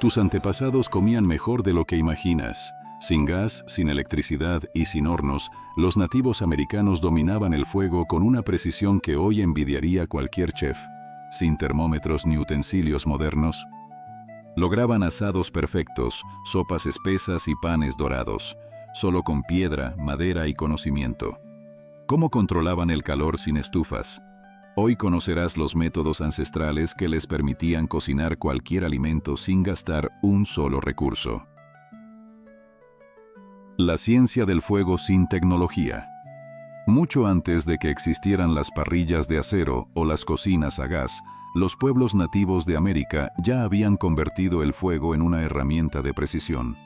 Tus antepasados comían mejor de lo que imaginas. Sin gas, sin electricidad y sin hornos, los nativos americanos dominaban el fuego con una precisión que hoy envidiaría cualquier chef. Sin termómetros ni utensilios modernos, lograban asados perfectos, sopas espesas y panes dorados, solo con piedra, madera y conocimiento. ¿Cómo controlaban el calor sin estufas? Hoy conocerás los métodos ancestrales que les permitían cocinar cualquier alimento sin gastar un solo recurso. La ciencia del fuego sin tecnología. Mucho antes de que existieran las parrillas de acero o las cocinas a gas, los pueblos nativos de América ya habían convertido el fuego en una herramienta de precisión.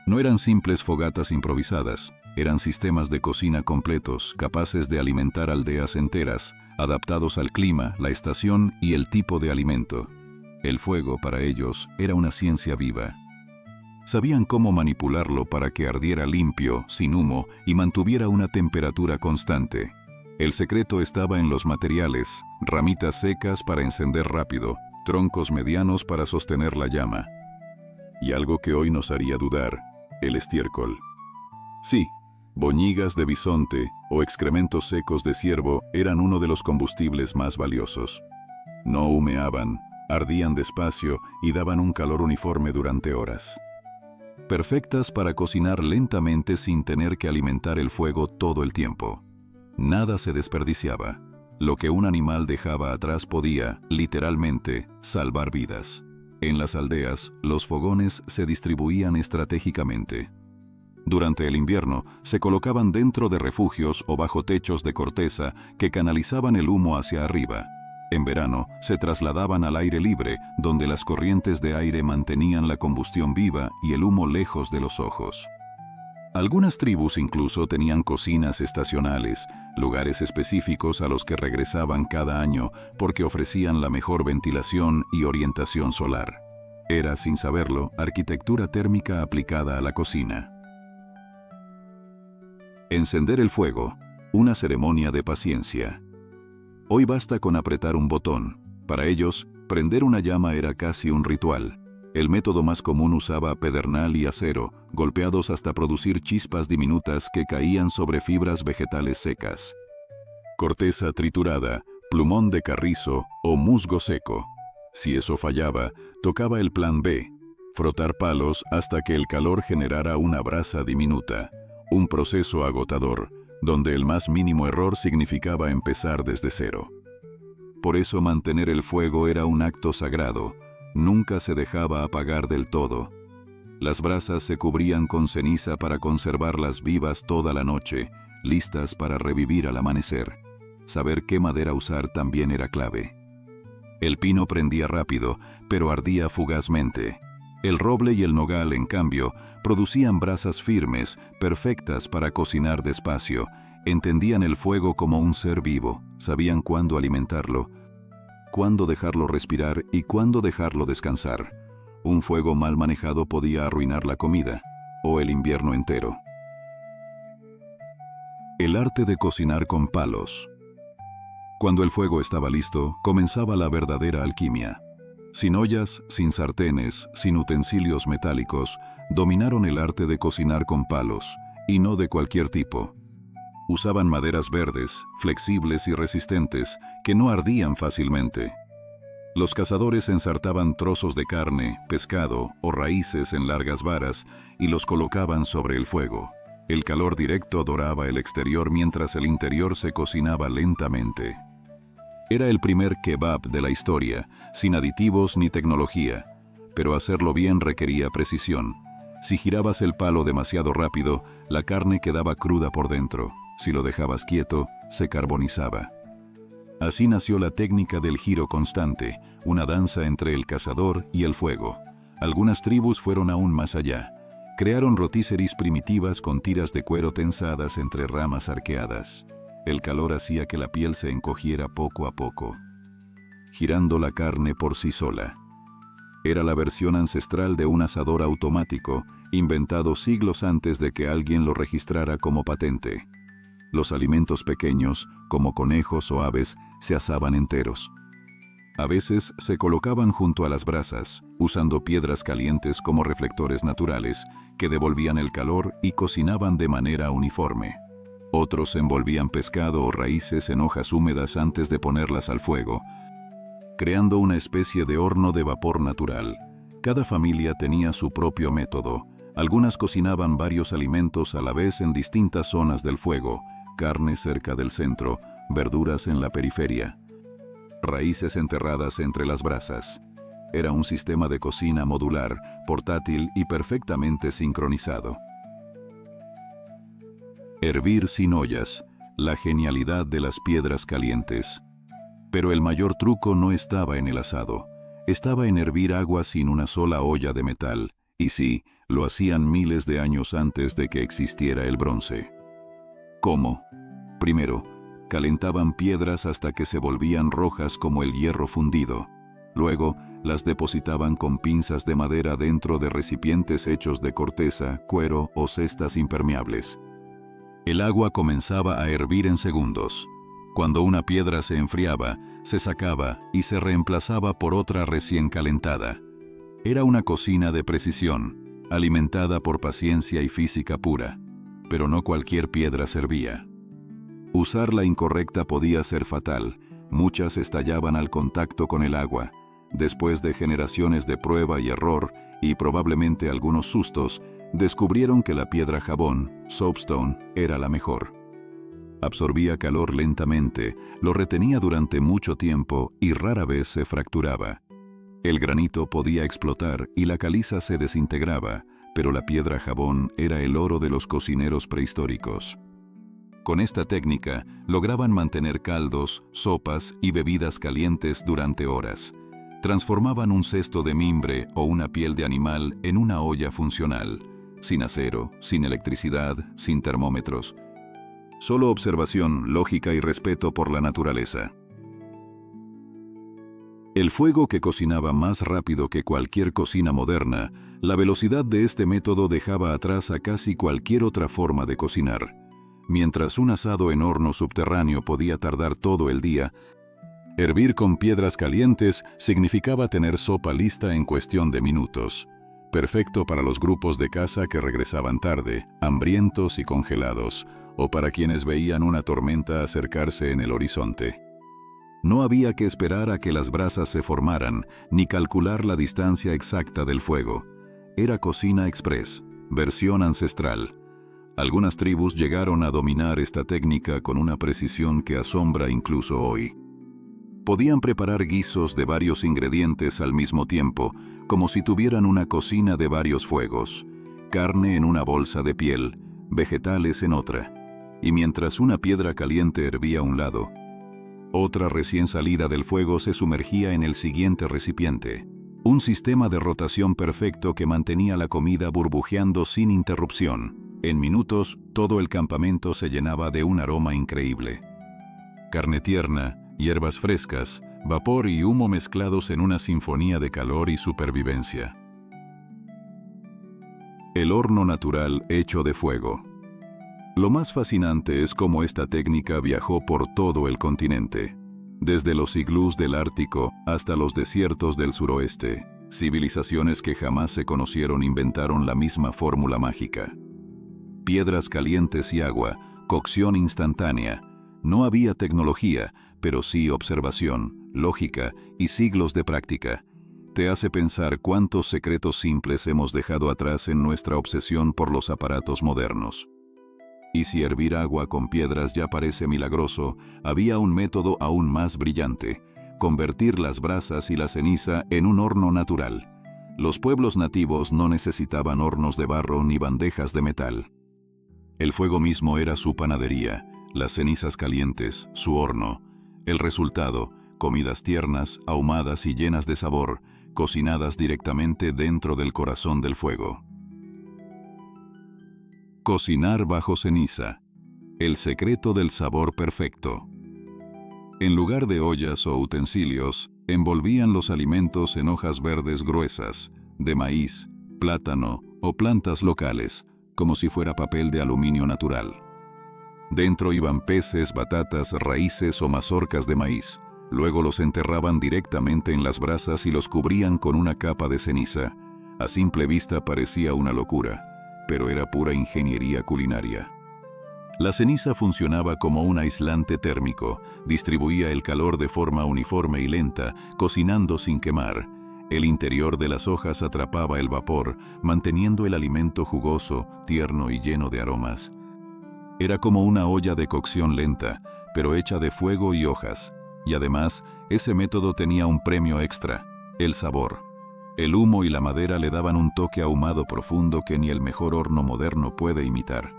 No eran simples fogatas improvisadas, eran sistemas de cocina completos, capaces de alimentar aldeas enteras, adaptados al clima, la estación y el tipo de alimento. El fuego, para ellos, era una ciencia viva. Sabían cómo manipularlo para que ardiera limpio, sin humo, y mantuviera una temperatura constante. El secreto estaba en los materiales: ramitas secas para encender rápido, troncos medianos para sostener la llama. Y algo que hoy nos haría dudar: el estiércol. Sí, boñigas de bisonte o excrementos secos de ciervo eran uno de los combustibles más valiosos. No humeaban, ardían despacio y daban un calor uniforme durante horas. Perfectas para cocinar lentamente sin tener que alimentar el fuego todo el tiempo. Nada se desperdiciaba. Lo que un animal dejaba atrás podía, literalmente, salvar vidas. En las aldeas, los fogones se distribuían estratégicamente. Durante el invierno, se colocaban dentro de refugios o bajo techos de corteza que canalizaban el humo hacia arriba. En verano, se trasladaban al aire libre, donde las corrientes de aire mantenían la combustión viva y el humo lejos de los ojos. Algunas tribus incluso tenían cocinas estacionales, lugares específicos a los que regresaban cada año porque ofrecían la mejor ventilación y orientación solar. Era, sin saberlo, arquitectura térmica aplicada a la cocina. Encender el fuego, una ceremonia de paciencia. Hoy basta con apretar un botón. Para ellos, prender una llama era casi un ritual. El método más común usaba pedernal y acero, golpeados hasta producir chispas diminutas que caían sobre fibras vegetales secas. Corteza triturada, plumón de carrizo o musgo seco. Si eso fallaba, tocaba el plan B: frotar palos hasta que el calor generara una brasa diminuta. Un proceso agotador, donde el más mínimo error significaba empezar desde cero. Por eso mantener el fuego era un acto sagrado, nunca se dejaba apagar del todo. Las brasas se cubrían con ceniza para conservarlas vivas toda la noche, listas para revivir al amanecer. Saber qué madera usar también era clave. El pino prendía rápido, pero ardía fugazmente. El roble y el nogal, en cambio, producían brasas firmes, perfectas para cocinar despacio. Entendían el fuego como un ser vivo, sabían cuándo alimentarlo, cuándo dejarlo respirar y cuándo dejarlo descansar. Un fuego mal manejado podía arruinar la comida, o el invierno entero. El arte de cocinar con palos. Cuando el fuego estaba listo, comenzaba la verdadera alquimia. Sin ollas, sin sartenes, sin utensilios metálicos, dominaron el arte de cocinar con palos, y no de cualquier tipo. Usaban maderas verdes, flexibles y resistentes, que no ardían fácilmente. Los cazadores ensartaban trozos de carne, pescado o raíces en largas varas y los colocaban sobre el fuego. El calor directo doraba el exterior mientras el interior se cocinaba lentamente. Era el primer kebab de la historia, sin aditivos ni tecnología, pero hacerlo bien requería precisión. Si girabas el palo demasiado rápido, la carne quedaba cruda por dentro. Si lo dejabas quieto, se carbonizaba. Así nació la técnica del giro constante, una danza entre el cazador y el fuego. Algunas tribus fueron aún más allá. Crearon rotisseries primitivas con tiras de cuero tensadas entre ramas arqueadas. El calor hacía que la piel se encogiera poco a poco, girando la carne por sí sola. Era la versión ancestral de un asador automático, inventado siglos antes de que alguien lo registrara como patente. Los alimentos pequeños, como conejos o aves, se asaban enteros. A veces se colocaban junto a las brasas, usando piedras calientes como reflectores naturales, que devolvían el calor y cocinaban de manera uniforme. Otros envolvían pescado o raíces en hojas húmedas antes de ponerlas al fuego, creando una especie de horno de vapor natural. Cada familia tenía su propio método. Algunas cocinaban varios alimentos a la vez en distintas zonas del fuego: carne cerca del centro, verduras en la periferia, raíces enterradas entre las brasas. Era un sistema de cocina modular, portátil y perfectamente sincronizado. Hervir sin ollas, la genialidad de las piedras calientes. Pero el mayor truco no estaba en el asado, estaba en hervir agua sin una sola olla de metal, y sí, lo hacían miles de años antes de que existiera el bronce. ¿Cómo? Primero, calentaban piedras hasta que se volvían rojas como el hierro fundido. Luego, las depositaban con pinzas de madera dentro de recipientes hechos de corteza, cuero o cestas impermeables. El agua comenzaba a hervir en segundos. Cuando una piedra se enfriaba, se sacaba y se reemplazaba por otra recién calentada. Era una cocina de precisión, alimentada por paciencia y física pura. Pero no cualquier piedra servía. Usar la incorrecta podía ser fatal. Muchas estallaban al contacto con el agua. Después de generaciones de prueba y error, y probablemente algunos sustos, descubrieron que la piedra jabón, soapstone, era la mejor. Absorbía calor lentamente, lo retenía durante mucho tiempo y rara vez se fracturaba. El granito podía explotar y la caliza se desintegraba, pero la piedra jabón era el oro de los cocineros prehistóricos. Con esta técnica, lograban mantener caldos, sopas y bebidas calientes durante horas. Transformaban un cesto de mimbre o una piel de animal en una olla funcional, sin acero, sin electricidad, sin termómetros. Solo observación, lógica y respeto por la naturaleza. El fuego que cocinaba más rápido que cualquier cocina moderna, la velocidad de este método dejaba atrás a casi cualquier otra forma de cocinar. Mientras un asado en horno subterráneo podía tardar todo el día, hervir con piedras calientes significaba tener sopa lista en cuestión de minutos. Perfecto para los grupos de caza que regresaban tarde, hambrientos y congelados, o para quienes veían una tormenta acercarse en el horizonte. No había que esperar a que las brasas se formaran, ni calcular la distancia exacta del fuego. Era cocina express, versión ancestral. Algunas tribus llegaron a dominar esta técnica con una precisión que asombra incluso hoy. Podían preparar guisos de varios ingredientes al mismo tiempo, como si tuvieran una cocina de varios fuegos. Carne en una bolsa de piel, vegetales en otra. Y mientras una piedra caliente hervía a un lado, otra recién salida del fuego se sumergía en el siguiente recipiente. Un sistema de rotación perfecto que mantenía la comida burbujeando sin interrupción. En minutos, todo el campamento se llenaba de un aroma increíble. Carne tierna, hierbas frescas, vapor y humo mezclados en una sinfonía de calor y supervivencia. El horno natural hecho de fuego. Lo más fascinante es cómo esta técnica viajó por todo el continente. Desde los iglús del Ártico hasta los desiertos del suroeste, civilizaciones que jamás se conocieron inventaron la misma fórmula mágica. Piedras calientes y agua, cocción instantánea. No había tecnología, pero sí observación, lógica y siglos de práctica. Te hace pensar cuántos secretos simples hemos dejado atrás en nuestra obsesión por los aparatos modernos. Y si hervir agua con piedras ya parece milagroso, había un método aún más brillante: convertir las brasas y la ceniza en un horno natural. Los pueblos nativos no necesitaban hornos de barro ni bandejas de metal. El fuego mismo era su panadería, las cenizas calientes, su horno. El resultado, comidas tiernas, ahumadas y llenas de sabor, cocinadas directamente dentro del corazón del fuego. Cocinar bajo ceniza. El secreto del sabor perfecto. En lugar de ollas o utensilios, envolvían los alimentos en hojas verdes gruesas, de maíz, plátano o plantas locales, como si fuera papel de aluminio natural. Dentro iban peces, batatas, raíces o mazorcas de maíz. Luego los enterraban directamente en las brasas y los cubrían con una capa de ceniza. A simple vista parecía una locura, pero era pura ingeniería culinaria. La ceniza funcionaba como un aislante térmico, distribuía el calor de forma uniforme y lenta, cocinando sin quemar. El interior de las hojas atrapaba el vapor, manteniendo el alimento jugoso, tierno y lleno de aromas. Era como una olla de cocción lenta, pero hecha de fuego y hojas. Y además, ese método tenía un premio extra: el sabor. El humo y la madera le daban un toque ahumado profundo que ni el mejor horno moderno puede imitar.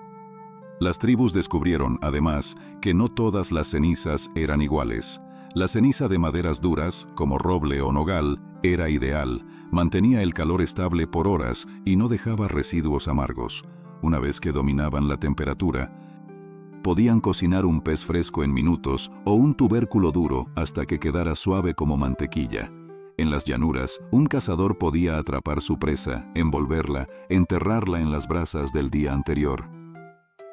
Las tribus descubrieron, además, que no todas las cenizas eran iguales. La ceniza de maderas duras, como roble o nogal, era ideal, mantenía el calor estable por horas y no dejaba residuos amargos. Una vez que dominaban la temperatura, podían cocinar un pez fresco en minutos o un tubérculo duro hasta que quedara suave como mantequilla. En las llanuras, un cazador podía atrapar su presa, envolverla, enterrarla en las brasas del día anterior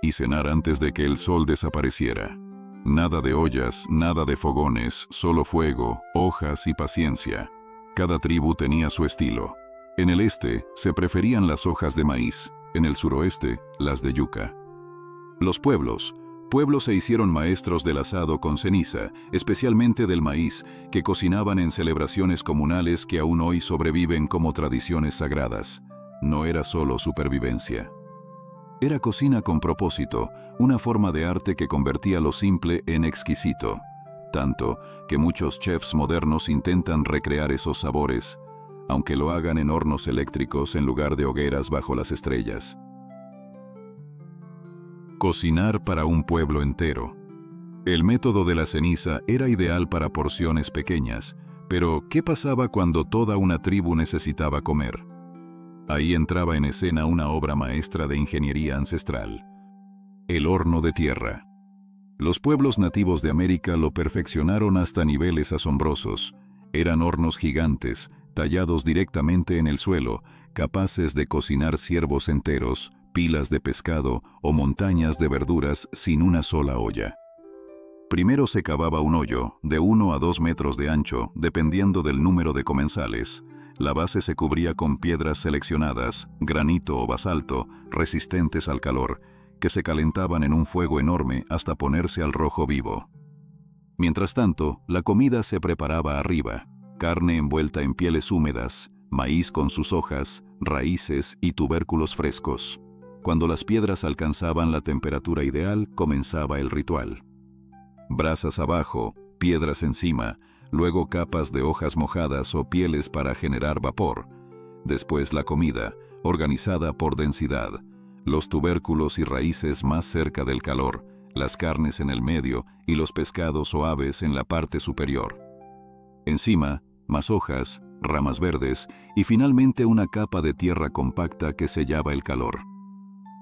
y cenar antes de que el sol desapareciera. Nada de ollas, nada de fogones, solo fuego, hojas y paciencia. Cada tribu tenía su estilo. En el este se preferían las hojas de maíz, en el suroeste las de yuca. Los pueblos se hicieron maestros del asado con ceniza, especialmente del maíz, que cocinaban en celebraciones comunales que aún hoy sobreviven como tradiciones sagradas. No era solo supervivencia. Era cocina con propósito, una forma de arte que convertía lo simple en exquisito. Tanto que muchos chefs modernos intentan recrear esos sabores, aunque lo hagan en hornos eléctricos en lugar de hogueras bajo las estrellas. Cocinar para un pueblo entero. El método de la ceniza era ideal para porciones pequeñas, pero ¿qué pasaba cuando toda una tribu necesitaba comer? Ahí entraba en escena una obra maestra de ingeniería ancestral: el horno de tierra. Los pueblos nativos de América lo perfeccionaron hasta niveles asombrosos. Eran hornos gigantes, tallados directamente en el suelo, capaces de cocinar ciervos enteros, pilas de pescado o montañas de verduras sin una sola olla. Primero se cavaba un hoyo, de 1 a 2 metros de ancho, dependiendo del número de comensales. La base se cubría con piedras seleccionadas, granito o basalto, resistentes al calor, que se calentaban en un fuego enorme hasta ponerse al rojo vivo. Mientras tanto, la comida se preparaba arriba: carne envuelta en pieles húmedas, maíz con sus hojas, raíces y tubérculos frescos. Cuando las piedras alcanzaban la temperatura ideal, comenzaba el ritual. Brasas abajo, piedras encima, luego capas de hojas mojadas o pieles para generar vapor. Después la comida, organizada por densidad: los tubérculos y raíces más cerca del calor, las carnes en el medio y los pescados o aves en la parte superior. Encima, más hojas, ramas verdes y finalmente una capa de tierra compacta que sellaba el calor.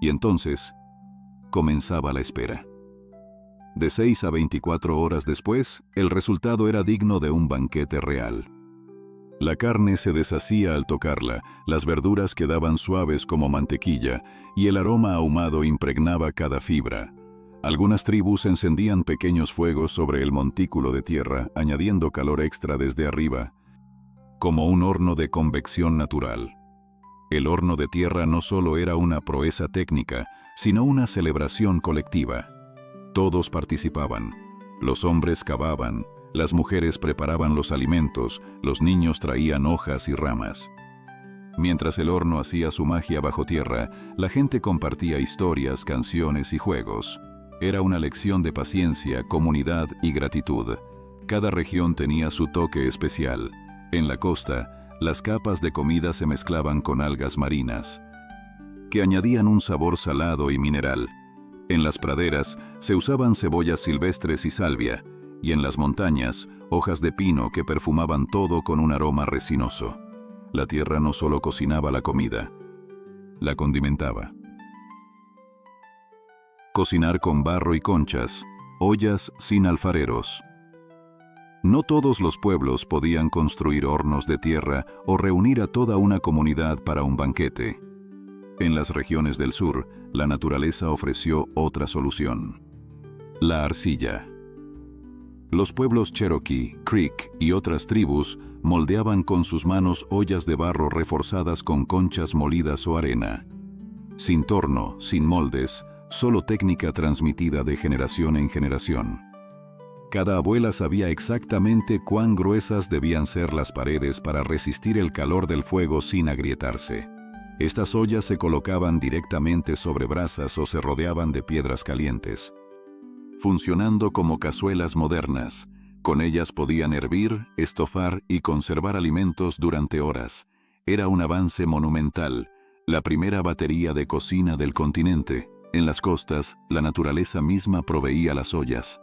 Y entonces, comenzaba la espera. De 6 a 24 horas después, el resultado era digno de un banquete real. La carne se deshacía al tocarla, las verduras quedaban suaves como mantequilla, y el aroma ahumado impregnaba cada fibra. Algunas tribus encendían pequeños fuegos sobre el montículo de tierra, añadiendo calor extra desde arriba, como un horno de convección natural. El horno de tierra no solo era una proeza técnica, sino una celebración colectiva. Todos participaban. Los hombres cavaban, las mujeres preparaban los alimentos, los niños traían hojas y ramas. Mientras el horno hacía su magia bajo tierra, la gente compartía historias, canciones y juegos. Era una lección de paciencia, comunidad y gratitud. Cada región tenía su toque especial. En la costa, las capas de comida se mezclaban con algas marinas, que añadían un sabor salado y mineral. En las praderas se usaban cebollas silvestres y salvia, y en las montañas, hojas de pino que perfumaban todo con un aroma resinoso. La tierra no solo cocinaba la comida, la condimentaba. Cocinar con barro y conchas, ollas sin alfareros. No todos los pueblos podían construir hornos de tierra o reunir a toda una comunidad para un banquete. En las regiones del sur, la naturaleza ofreció otra solución: la arcilla. Los pueblos Cherokee, Creek y otras tribus moldeaban con sus manos ollas de barro reforzadas con conchas molidas o arena. Sin torno, sin moldes, solo técnica transmitida de generación en generación. Cada abuela sabía exactamente cuán gruesas debían ser las paredes para resistir el calor del fuego sin agrietarse. Estas ollas se colocaban directamente sobre brasas o se rodeaban de piedras calientes, funcionando como cazuelas modernas. Con ellas podían hervir, estofar y conservar alimentos durante horas. Era un avance monumental, la primera batería de cocina del continente. En las costas, la naturaleza misma proveía las ollas.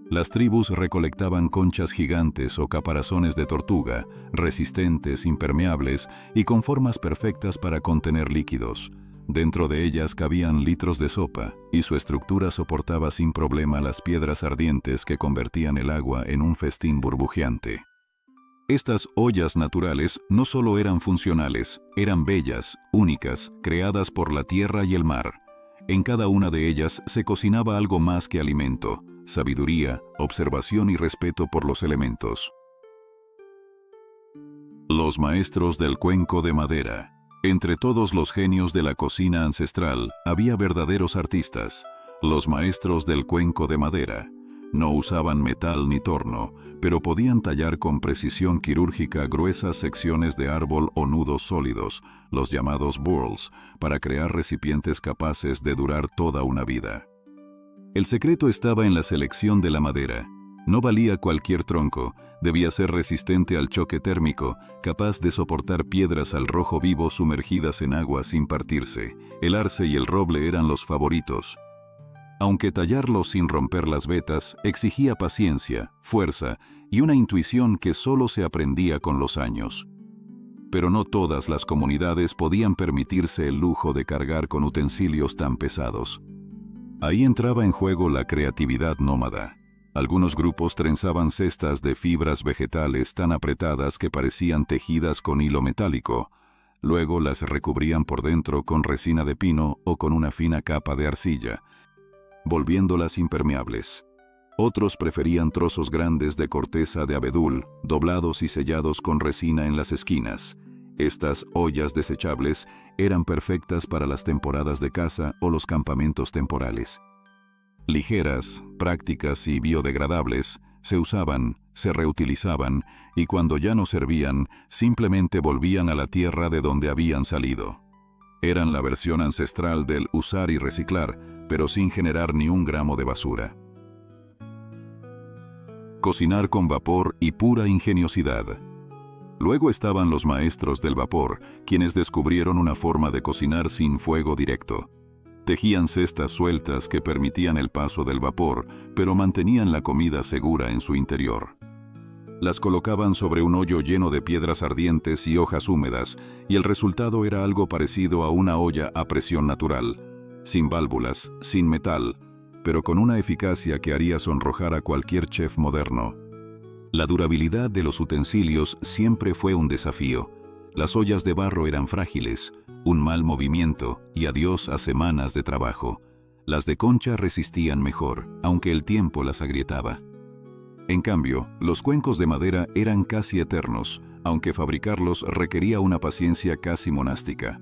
Las tribus recolectaban conchas gigantes o caparazones de tortuga, resistentes, impermeables y con formas perfectas para contener líquidos. Dentro de ellas cabían litros de sopa, y su estructura soportaba sin problema las piedras ardientes que convertían el agua en un festín burbujeante. Estas ollas naturales no solo eran funcionales, eran bellas, únicas, creadas por la tierra y el mar. En cada una de ellas se cocinaba algo más que alimento: sabiduría, observación y respeto por los elementos. Los maestros del cuenco de madera. Entre todos los genios de la cocina ancestral, había verdaderos artistas. Los maestros del cuenco de madera. No usaban metal ni torno, pero podían tallar con precisión quirúrgica gruesas secciones de árbol o nudos sólidos, los llamados burls, para crear recipientes capaces de durar toda una vida. El secreto estaba en la selección de la madera. No valía cualquier tronco, debía ser resistente al choque térmico, capaz de soportar piedras al rojo vivo sumergidas en agua sin partirse. El arce y el roble eran los favoritos. Aunque tallarlos sin romper las vetas exigía paciencia, fuerza y una intuición que solo se aprendía con los años. Pero no todas las comunidades podían permitirse el lujo de cargar con utensilios tan pesados. Ahí entraba en juego la creatividad nómada. Algunos grupos trenzaban cestas de fibras vegetales tan apretadas que parecían tejidas con hilo metálico. Luego las recubrían por dentro con resina de pino o con una fina capa de arcilla, volviéndolas impermeables. Otros preferían trozos grandes de corteza de abedul, doblados y sellados con resina en las esquinas. Estas ollas desechables eran perfectas para las temporadas de caza o los campamentos temporales. Ligeras, prácticas y biodegradables, se usaban, se reutilizaban, y cuando ya no servían, simplemente volvían a la tierra de donde habían salido. Eran la versión ancestral del usar y reciclar, pero sin generar ni un gramo de basura. Cocinar con vapor y pura ingeniosidad. Luego estaban los maestros del vapor, quienes descubrieron una forma de cocinar sin fuego directo. Tejían cestas sueltas que permitían el paso del vapor, pero mantenían la comida segura en su interior. Las colocaban sobre un hoyo lleno de piedras ardientes y hojas húmedas, y el resultado era algo parecido a una olla a presión natural, sin válvulas, sin metal, pero con una eficacia que haría sonrojar a cualquier chef moderno. La durabilidad de los utensilios siempre fue un desafío. Las ollas de barro eran frágiles, un mal movimiento y adiós a semanas de trabajo. Las de concha resistían mejor, aunque el tiempo las agrietaba. En cambio, los cuencos de madera eran casi eternos, aunque fabricarlos requería una paciencia casi monástica.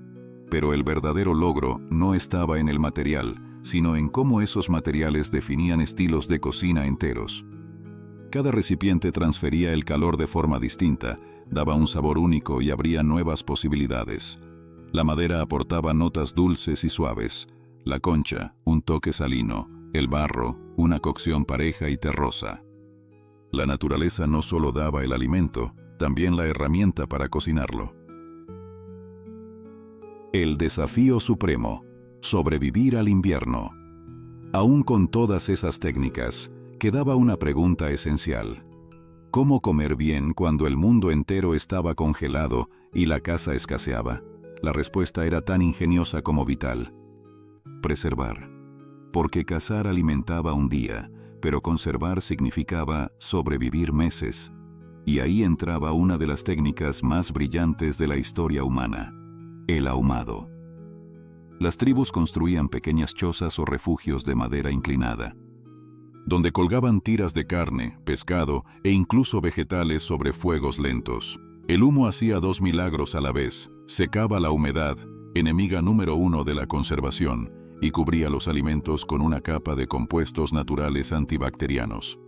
Pero el verdadero logro no estaba en el material, sino en cómo esos materiales definían estilos de cocina enteros. Cada recipiente transfería el calor de forma distinta, daba un sabor único y abría nuevas posibilidades. La madera aportaba notas dulces y suaves, la concha, un toque salino, el barro, una cocción pareja y terrosa. La naturaleza no solo daba el alimento, también la herramienta para cocinarlo. El desafío supremo: sobrevivir al invierno. Aún con todas esas técnicas, quedaba una pregunta esencial. ¿Cómo comer bien cuando el mundo entero estaba congelado y la caza escaseaba? La respuesta era tan ingeniosa como vital. Preservar. Porque cazar alimentaba un día, pero conservar significaba sobrevivir meses. Y ahí entraba una de las técnicas más brillantes de la historia humana: el ahumado. Las tribus construían pequeñas chozas o refugios de madera inclinada. donde colgaban tiras de carne, pescado e incluso vegetales sobre fuegos lentos. El humo hacía dos milagros a la vez: secaba la humedad, enemiga número uno de la conservación, y cubría los alimentos con una capa de compuestos naturales antibacterianos.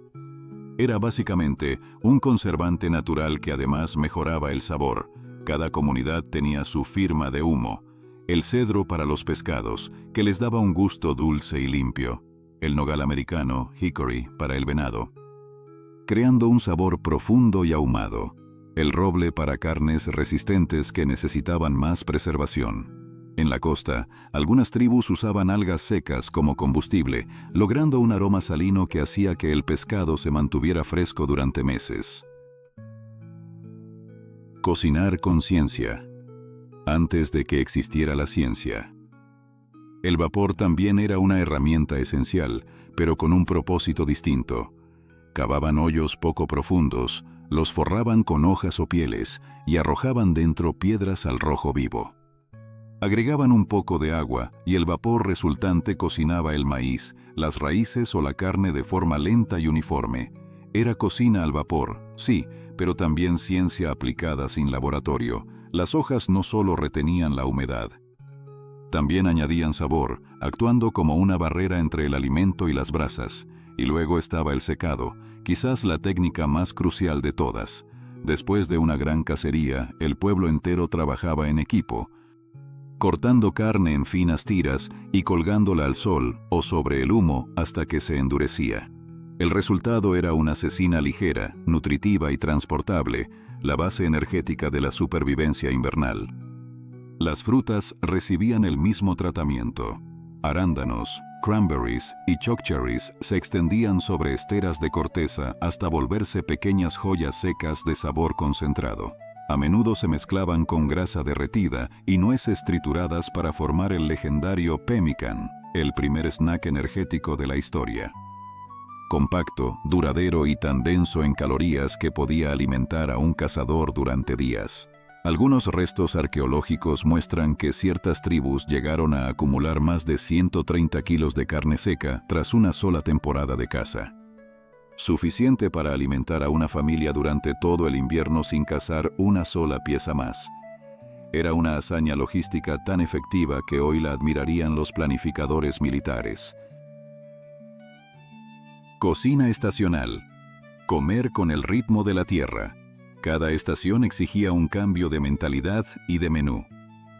Era básicamente un conservante natural que además mejoraba el sabor. Cada comunidad tenía su firma de humo: el cedro para los pescados, que les daba un gusto dulce y limpio; el nogal americano, hickory, para el venado, creando un sabor profundo y ahumado; el roble para carnes resistentes que necesitaban más preservación. En la costa, algunas tribus usaban algas secas como combustible, logrando un aroma salino que hacía que el pescado se mantuviera fresco durante meses. Cocinar con ciencia. Antes de que existiera la ciencia, el vapor también era una herramienta esencial, pero con un propósito distinto. Cavaban hoyos poco profundos, los forraban con hojas o pieles y arrojaban dentro piedras al rojo vivo. Agregaban un poco de agua y el vapor resultante cocinaba el maíz, las raíces o la carne de forma lenta y uniforme. Era cocina al vapor, sí, pero también ciencia aplicada sin laboratorio. Las hojas no solo retenían la humedad, también añadían sabor, actuando como una barrera entre el alimento y las brasas. Y luego estaba el secado, quizás la técnica más crucial de todas. Después de una gran cacería, el pueblo entero trabajaba en equipo, cortando carne en finas tiras y colgándola al sol o sobre el humo hasta que se endurecía. El resultado era una cecina ligera, nutritiva y transportable, la base energética de la supervivencia invernal. Las frutas recibían el mismo tratamiento. Arándanos, cranberries y chokecherries se extendían sobre esteras de corteza hasta volverse pequeñas joyas secas de sabor concentrado. A menudo se mezclaban con grasa derretida y nueces trituradas para formar el legendario pemmican, el primer snack energético de la historia. Compacto, duradero y tan denso en calorías que podía alimentar a un cazador durante días. Algunos restos arqueológicos muestran que ciertas tribus llegaron a acumular más de 130 kilos de carne seca tras una sola temporada de caza. Suficiente para alimentar a una familia durante todo el invierno sin cazar una sola pieza más. Era una hazaña logística tan efectiva que hoy la admirarían los planificadores militares. Cocina estacional. Comer con el ritmo de la tierra. Cada estación exigía un cambio de mentalidad y de menú.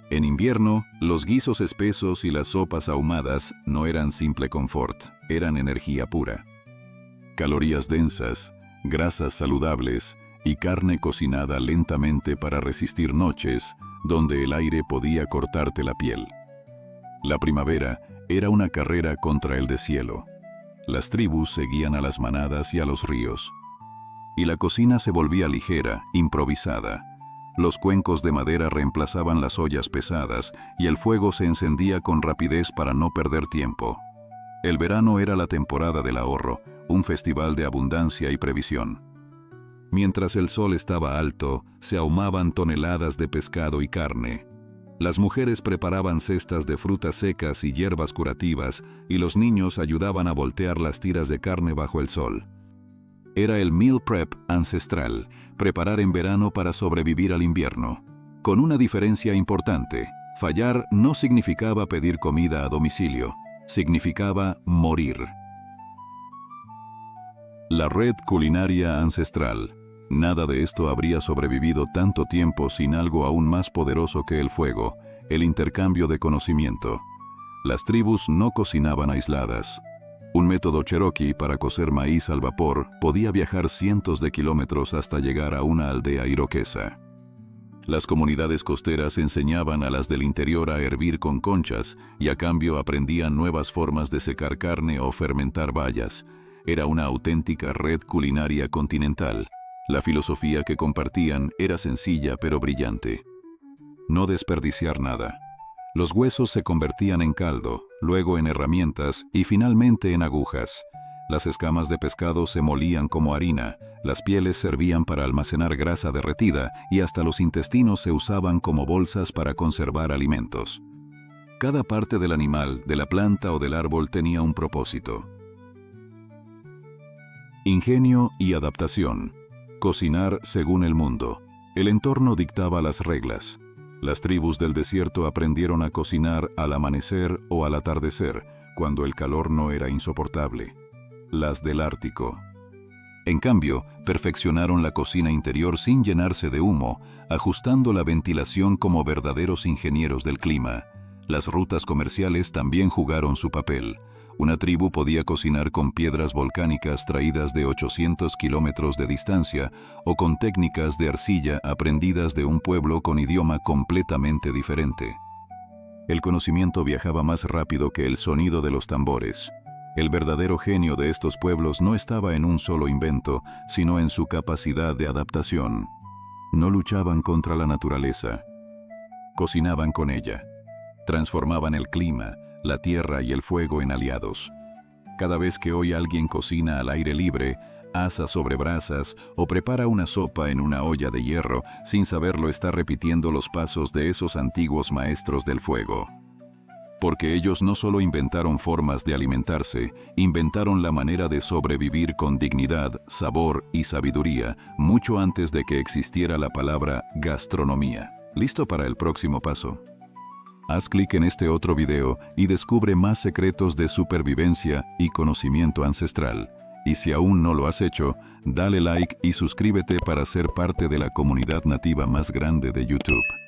En invierno, los guisos espesos y las sopas ahumadas no eran simple confort, eran energía pura. Calorías densas, grasas saludables y carne cocinada lentamente para resistir noches donde el aire podía cortarte la piel. La primavera era una carrera contra el deshielo. Las tribus seguían a las manadas y a los ríos. Y la cocina se volvía ligera, improvisada. Los cuencos de madera reemplazaban las ollas pesadas y el fuego se encendía con rapidez para no perder tiempo. El verano era la temporada del ahorro, un festival de abundancia y previsión. Mientras el sol estaba alto, se ahumaban toneladas de pescado y carne. Las mujeres preparaban cestas de frutas secas y hierbas curativas, y los niños ayudaban a voltear las tiras de carne bajo el sol. Era el meal prep ancestral, preparar en verano para sobrevivir al invierno. Con una diferencia importante: fallar no significaba pedir comida a domicilio, significaba morir. La red culinaria ancestral. Nada de esto habría sobrevivido tanto tiempo sin algo aún más poderoso que el fuego: el intercambio de conocimiento. Las tribus no cocinaban aisladas. Un método cherokee para cocer maíz al vapor podía viajar cientos de kilómetros hasta llegar a una aldea iroquesa. Las comunidades costeras enseñaban a las del interior a hervir con conchas y a cambio aprendían nuevas formas de secar carne o fermentar bayas. Era una auténtica red culinaria continental. La filosofía que compartían era sencilla pero brillante: no desperdiciar nada. Los huesos se convertían en caldo, luego en herramientas y finalmente en agujas. Las escamas de pescado se molían como harina, las pieles servían para almacenar grasa derretida y hasta los intestinos se usaban como bolsas para conservar alimentos. Cada parte del animal, de la planta o del árbol tenía un propósito. Ingenio y adaptación. Cocinar según el mundo. El entorno dictaba las reglas. Las tribus del desierto aprendieron a cocinar al amanecer o al atardecer, cuando el calor no era insoportable. Las del Ártico, en cambio, perfeccionaron la cocina interior sin llenarse de humo, ajustando la ventilación como verdaderos ingenieros del clima. Las rutas comerciales también jugaron su papel. Una tribu podía cocinar con piedras volcánicas traídas de 800 kilómetros de distancia o con técnicas de arcilla aprendidas de un pueblo con idioma completamente diferente. El conocimiento viajaba más rápido que el sonido de los tambores. El verdadero genio de estos pueblos no estaba en un solo invento, sino en su capacidad de adaptación. No luchaban contra la naturaleza, cocinaban con ella. Transformaban el clima, la tierra y el fuego en aliados. Cada vez que hoy alguien cocina al aire libre, asa sobre brasas o prepara una sopa en una olla de hierro, sin saberlo está repitiendo los pasos de esos antiguos maestros del fuego. Porque ellos no solo inventaron formas de alimentarse, inventaron la manera de sobrevivir con dignidad, sabor y sabiduría, mucho antes de que existiera la palabra gastronomía. ¿Listo para el próximo paso? Haz clic en este otro video y descubre más secretos de supervivencia y conocimiento ancestral. Y si aún no lo has hecho, dale like y suscríbete para ser parte de la comunidad nativa más grande de YouTube.